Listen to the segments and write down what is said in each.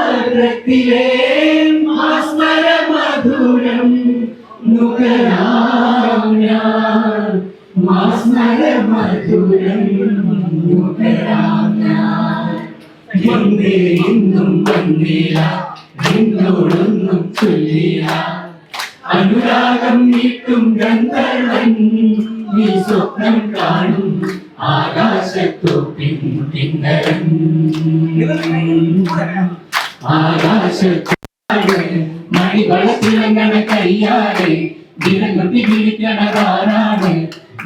മധുപാത്രത്തിലെ മാസ്മര മധുരം നുകരാം ഞാൻ, മാസ്മര മധുരം നുകരാം ഞാൻ. എന്തേ ഇന്നും വന്നില്ല, എന്നോടൊന്നും ചൊല്ലില്ല, അനുരാഗം നീട്ടും ഗന്ധർവൻ നീ സ്വപ്നം കാണും ആകാശത്തൊപ്പിൻ കിന്നരൻ. ആകാശത്ത് മണിവളത്തിളങ്ങണ കയ്യാറെ ദിനംകൊട്ടി വിളിക്കണതാരാണ്,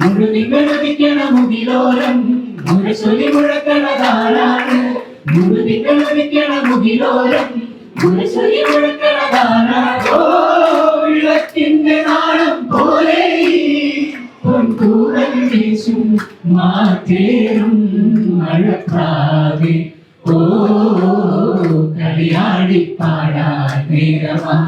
മുഴുതിക്കണ മുകിലോരം മുരശൊലി മുഴക്കണതാരാണ്, മുഴുതിക്കണ മുകിലോരം മുരശൊലി മുഴക്കണതാരാണോ. വിളക്കിന്റെ നാളം പോലെ പൊൻകൂടൽ വീശും മാറ്റേറും മഴപ്രാവേ, ഓ കളിയാടിപ്പാടാൻ നേരമാ.